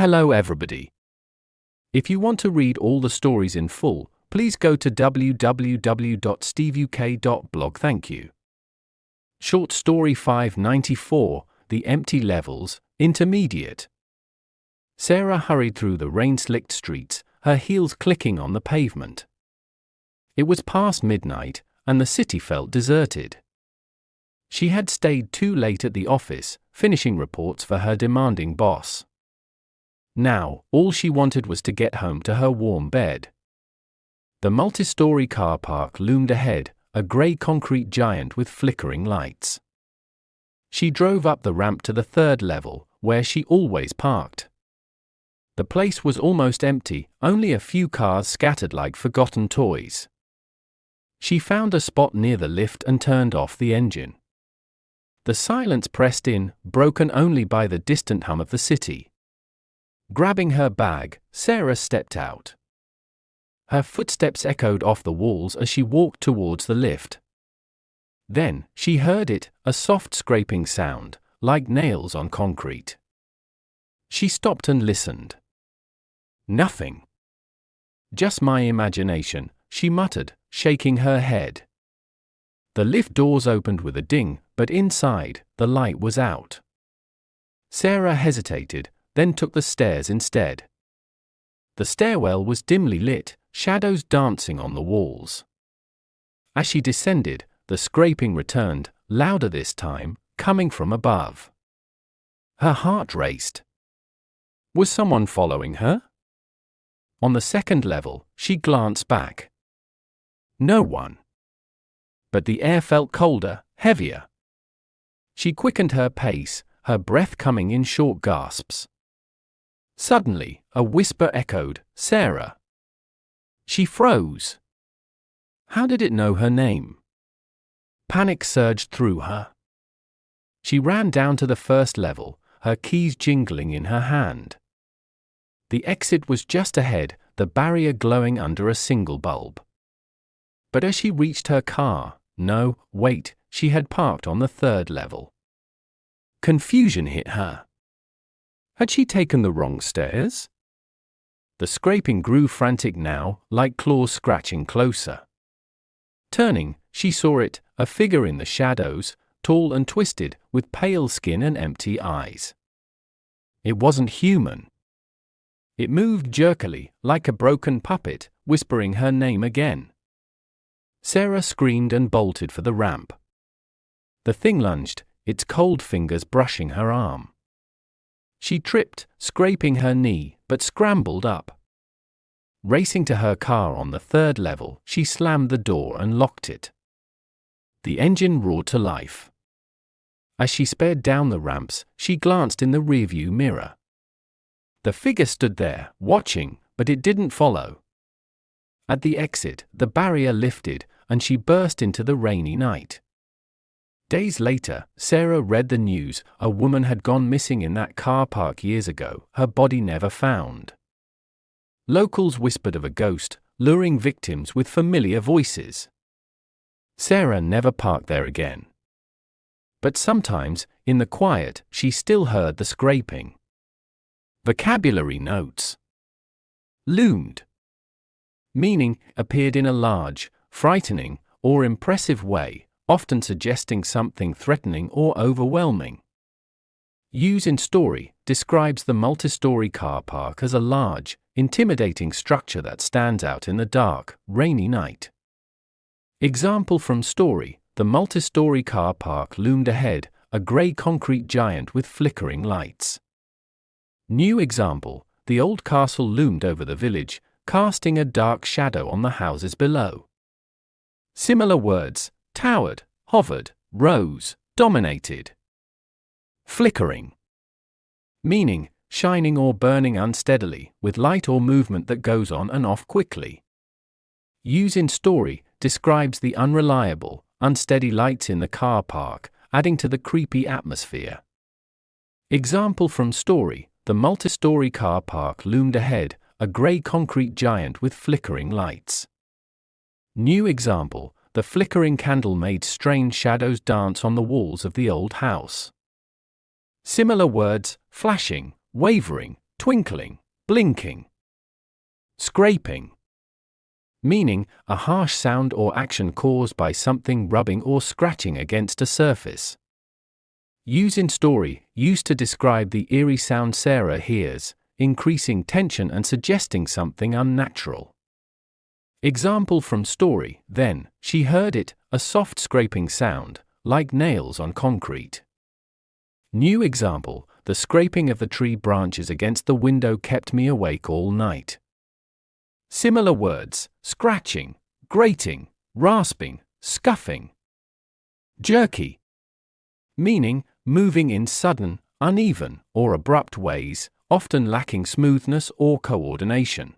Hello everybody. If you want to read all the stories in full, please go to www.steveuk.blog. Thank you. Short Story 594, The Empty Levels, Intermediate. Sarah hurried through the rain-slicked streets, her heels clicking on the pavement. It was past midnight, and the city felt deserted. She had stayed too late at the office, finishing reports for her demanding boss. Now, all she wanted was to get home to her warm bed. The multi-storey car park loomed ahead, a grey concrete giant with flickering lights. She drove up the ramp to the third level, where she always parked. The place was almost empty, only a few cars scattered like forgotten toys. She found a spot near the lift and turned off the engine. The silence pressed in, broken only by the distant hum of the city. Grabbing her bag, Sarah stepped out. Her footsteps echoed off the walls as she walked towards the lift. Then, she heard it, a soft scraping sound, like nails on concrete. She stopped and listened. Nothing. Just my imagination, she muttered, shaking her head. The lift doors opened with a ding, but inside, the light was out. Sarah hesitated, then took the stairs instead. The stairwell was dimly lit, shadows dancing on the walls. As she descended, the scraping returned, louder this time, coming from above. Her heart raced. Was someone following her? On the second level, she glanced back. No one. But the air felt colder, heavier. She quickened her pace, her breath coming in short gasps. Suddenly, a whisper echoed, "Sarah." She froze. How did it know her name? Panic surged through her. She ran down to the first level, her keys jingling in her hand. The exit was just ahead, the barrier glowing under a single bulb. But as she reached her car, she had parked on the third level. Confusion hit her. Had she taken the wrong stairs? The scraping grew frantic now, like claws scratching closer. Turning, she saw it, a figure in the shadows, tall and twisted, with pale skin and empty eyes. It wasn't human. It moved jerkily, like a broken puppet, whispering her name again. Sarah screamed and bolted for the ramp. The thing lunged, its cold fingers brushing her arm. She tripped, scraping her knee, but scrambled up. Racing to her car on the third level, she slammed the door and locked it. The engine roared to life. As she sped down the ramps, she glanced in the rearview mirror. The figure stood there, watching, but it didn't follow. At the exit, the barrier lifted, and she burst into the rainy night. Days later, Sarah read the news. A woman had gone missing in that car park years ago, her body never found. Locals whispered of a ghost, luring victims with familiar voices. Sarah never parked there again. But sometimes, in the quiet, she still heard the scraping. Vocabulary notes. Loomed. Meaning, appeared in a large, frightening, or impressive way, often suggesting something threatening or overwhelming. Use in story describes the multi-storey car park as a large, intimidating structure that stands out in the dark, rainy night. Example from story: the multi-storey car park loomed ahead, a grey concrete giant with flickering lights. New example: the old castle loomed over the village, casting a dark shadow on the houses below. Similar words: towered, hovered, rose, dominated. Flickering. Meaning, shining or burning unsteadily, with light or movement that goes on and off quickly. Use in story describes the unreliable, unsteady lights in the car park, adding to the creepy atmosphere. Example from story: the multi-storey car park loomed ahead, a grey concrete giant with flickering lights. New example: the flickering candle made strange shadows dance on the walls of the old house. Similar words: flashing, wavering, twinkling, blinking. Scraping, meaning a harsh sound or action caused by something rubbing or scratching against a surface. Use in story, used to describe the eerie sound Sarah hears, increasing tension and suggesting something unnatural. Example from story, then, she heard it, a soft scraping sound, like nails on concrete. New example, the scraping of the tree branches against the window kept me awake all night. Similar words, scratching, grating, rasping, scuffing. Jerky, meaning moving in sudden, uneven, or abrupt ways, often lacking smoothness or coordination.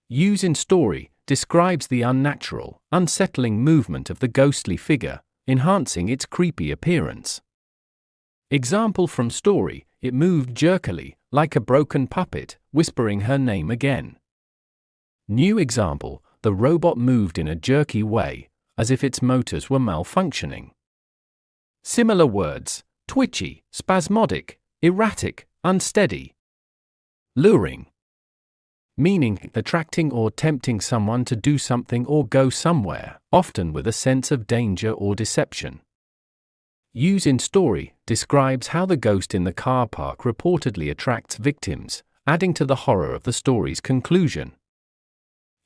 Use in story, describes the unnatural, unsettling movement of the ghostly figure, enhancing its creepy appearance. Example from story, it moved jerkily, like a broken puppet, whispering her name again. New example, the robot moved in a jerky way, as if its motors were malfunctioning. Similar words, twitchy, spasmodic, erratic, unsteady. Luring, meaning attracting or tempting someone to do something or go somewhere, often with a sense of danger or deception. Use in story, describes how the ghost in the car park reportedly attracts victims, adding to the horror of the story's conclusion.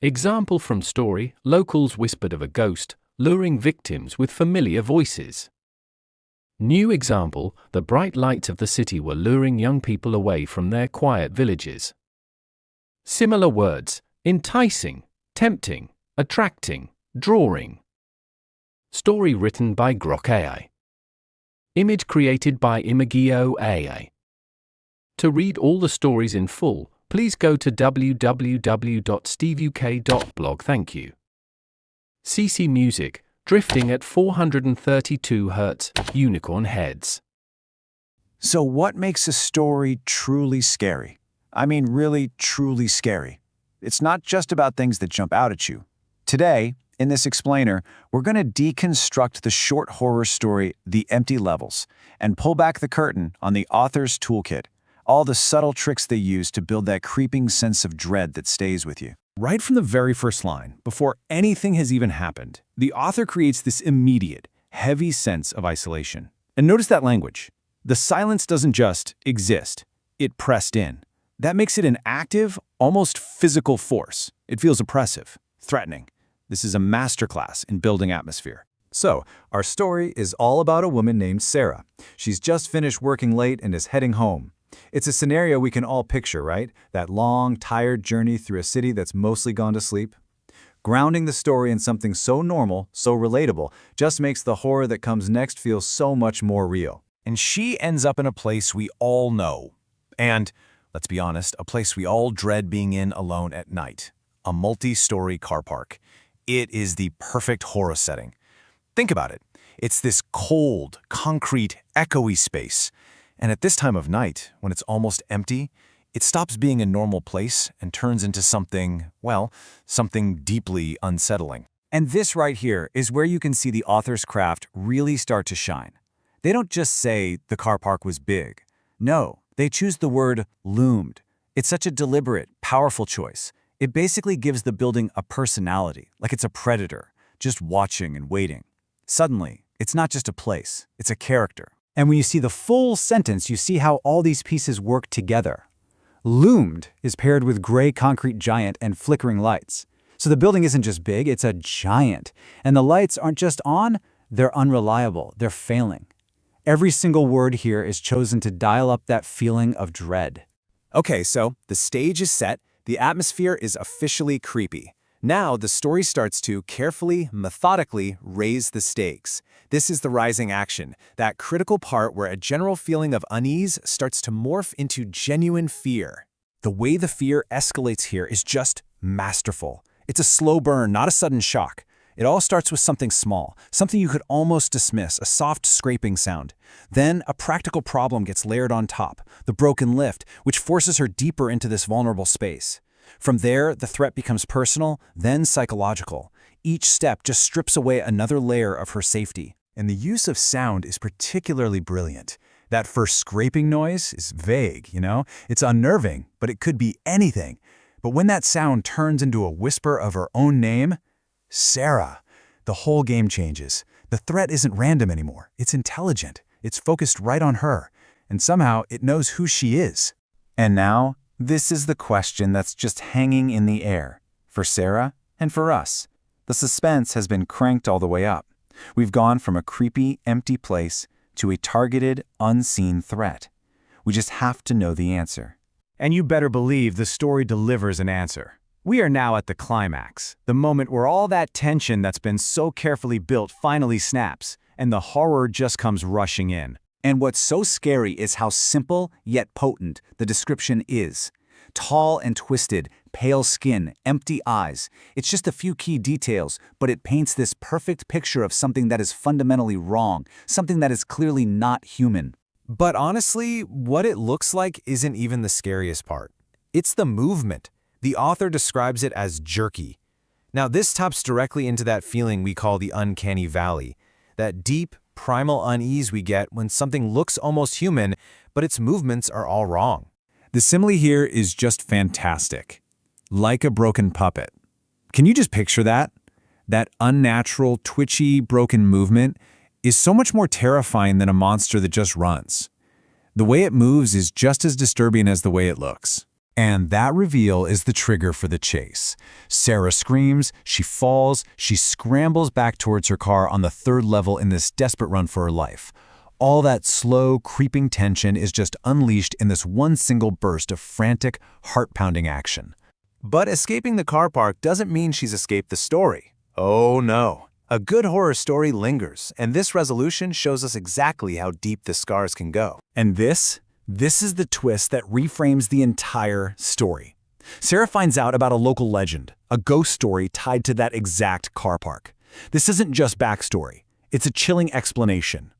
Example from story, locals whispered of a ghost, luring victims with familiar voices. New example, the bright lights of the city were luring young people away from their quiet villages. Similar words, enticing, tempting, attracting, drawing. Story written by Grok AI. Image created by Imagio AI. To read all the stories in full, please go to www.steveuk.blog. Thank you. CC Music, drifting at 432 Hz, unicorn heads. So what makes a story truly scary? I mean, really, truly scary. It's not just about things that jump out at you. Today, in this explainer, we're going to deconstruct the short horror story, The Empty Levels, and pull back the curtain on the author's toolkit, all the subtle tricks they use to build that creeping sense of dread that stays with you. Right from the very first line, before anything has even happened, the author creates this immediate, heavy sense of isolation. And notice that language. The silence doesn't just exist, it pressed in. That makes it an active, almost physical force. It feels oppressive, threatening. This is a masterclass in building atmosphere. So, our story is all about a woman named Sarah. She's just finished working late and is heading home. It's a scenario we can all picture, right? That long, tired journey through a city that's mostly gone to sleep. Grounding the story in something so normal, so relatable, just makes the horror that comes next feel so much more real. And she ends up in a place we all know. And, let's be honest, a place we all dread being in alone at night. A multi-story car park. It is the perfect horror setting. Think about it. It's this cold, concrete, echoey space. And at this time of night, when it's almost empty, it stops being a normal place and turns into something, well, something deeply unsettling. And this right here is where you can see the author's craft really start to shine. They don't just say the car park was big. No, they choose the word loomed. It's such a deliberate, powerful choice. It basically gives the building a personality, like it's a predator, just watching and waiting. Suddenly, it's not just a place, it's a character. And when you see the full sentence, you see how all these pieces work together. Loomed is paired with gray concrete giant and flickering lights. So the building isn't just big, it's a giant. And the lights aren't just on, they're unreliable, they're failing. Every single word here is chosen to dial up that feeling of dread. Okay, so the stage is set, the atmosphere is officially creepy. Now the story starts to carefully, methodically raise the stakes. This is the rising action, that critical part where a general feeling of unease starts to morph into genuine fear. The way the fear escalates here is just masterful. It's a slow burn, not a sudden shock. It all starts with something small, something you could almost dismiss, a soft scraping sound. Then a practical problem gets layered on top, the broken lift, which forces her deeper into this vulnerable space. From there, the threat becomes personal, then psychological. Each step just strips away another layer of her safety. And the use of sound is particularly brilliant. That first scraping noise is vague, It's unnerving, but it could be anything. But when that sound turns into a whisper of her own name, Sarah, the whole game changes. The threat isn't random anymore. It's intelligent. It's focused right on her. And somehow it knows who she is. And now, this is the question that's just hanging in the air, for Sarah and for us. The suspense has been cranked all the way up. We've gone from a creepy, empty place to a targeted, unseen threat. We just have to know the answer. And you better believe the story delivers an answer. We are now at the climax, the moment where all that tension that's been so carefully built finally snaps, and the horror just comes rushing in. And what's so scary is how simple yet potent the description is. Tall and twisted, pale skin, empty eyes. It's just a few key details, but it paints this perfect picture of something that is fundamentally wrong, something that is clearly not human. But honestly, what it looks like isn't even the scariest part. It's the movement. The author describes it as jerky. Now, this taps directly into that feeling we call the uncanny valley, that deep, primal unease we get when something looks almost human, but its movements are all wrong. The simile here is just fantastic. Like a broken puppet. Can you just picture that? That unnatural, twitchy, broken movement is so much more terrifying than a monster that just runs. The way it moves is just as disturbing as the way it looks. And that reveal is the trigger for the chase. Sarah screams, she falls, she scrambles back towards her car on the third level in this desperate run for her life. All that slow, creeping tension is just unleashed in this one single burst of frantic, heart-pounding action. But escaping the car park doesn't mean she's escaped the story. Oh no. A good horror story lingers, and this resolution shows us exactly how deep the scars can go. And this is the twist that reframes the entire story. Sarah finds out about a local legend, a ghost story tied to that exact car park. This isn't just backstory. It's a chilling explanation.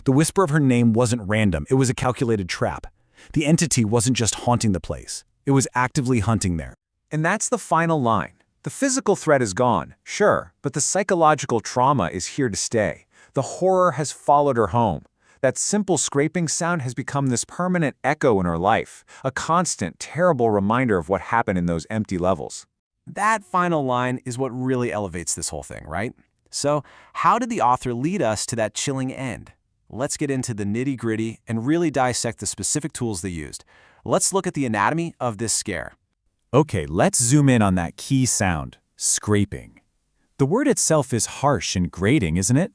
The whisper of her name wasn't random. It was a calculated trap. The entity wasn't just haunting the place. It was actively hunting there. And that's the final line. The physical threat is gone, sure, but the psychological trauma is here to stay. The horror has followed her home. That simple scraping sound has become this permanent echo in her life, a constant, terrible reminder of what happened in those empty levels. That final line is what really elevates this whole thing, right? So, how did the author lead us to that chilling end? Let's get into the nitty-gritty and really dissect the specific tools they used. Let's look at the anatomy of this scare. Okay, let's zoom in on that key sound, scraping. The word itself is harsh and grating, isn't it?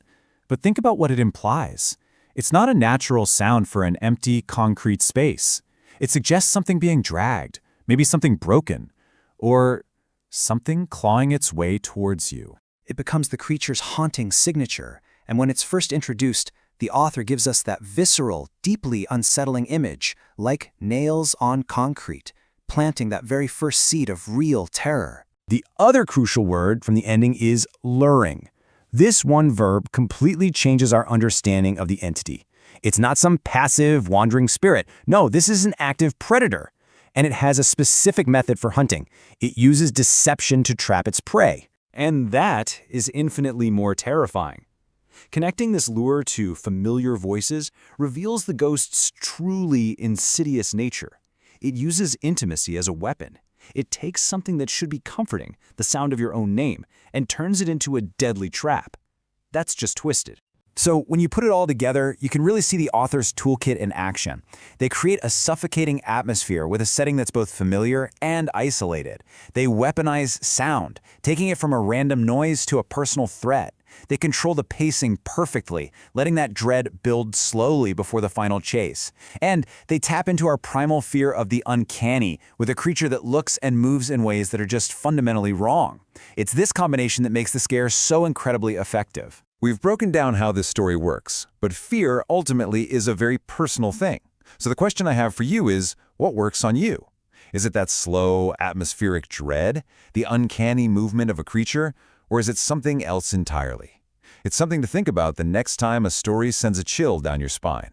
But think about what it implies. It's not a natural sound for an empty, concrete space. It suggests something being dragged, maybe something broken, or something clawing its way towards you. It becomes the creature's haunting signature, and when it's first introduced, the author gives us that visceral, deeply unsettling image, like nails on concrete, planting that very first seed of real terror. The other crucial word from the ending is luring. This one verb completely changes our understanding of the entity. It's not some passive, wandering spirit. No, this is an active predator. And it has a specific method for hunting. It uses deception to trap its prey. And that is infinitely more terrifying. Connecting this lure to familiar voices reveals the ghost's truly insidious nature. It uses intimacy as a weapon. It takes something that should be comforting, the sound of your own name, and turns it into a deadly trap. That's just twisted. So when you put it all together, you can really see the author's toolkit in action. They create a suffocating atmosphere with a setting that's both familiar and isolated. They weaponize sound, taking it from a random noise to a personal threat. They control the pacing perfectly, letting that dread build slowly before the final chase. And they tap into our primal fear of the uncanny with a creature that looks and moves in ways that are just fundamentally wrong. It's this combination that makes the scare so incredibly effective. We've broken down how this story works, but fear ultimately is a very personal thing. So the question I have for you is, what works on you? Is it that slow, atmospheric dread, the uncanny movement of a creature, or is it something else entirely? It's something to think about the next time a story sends a chill down your spine.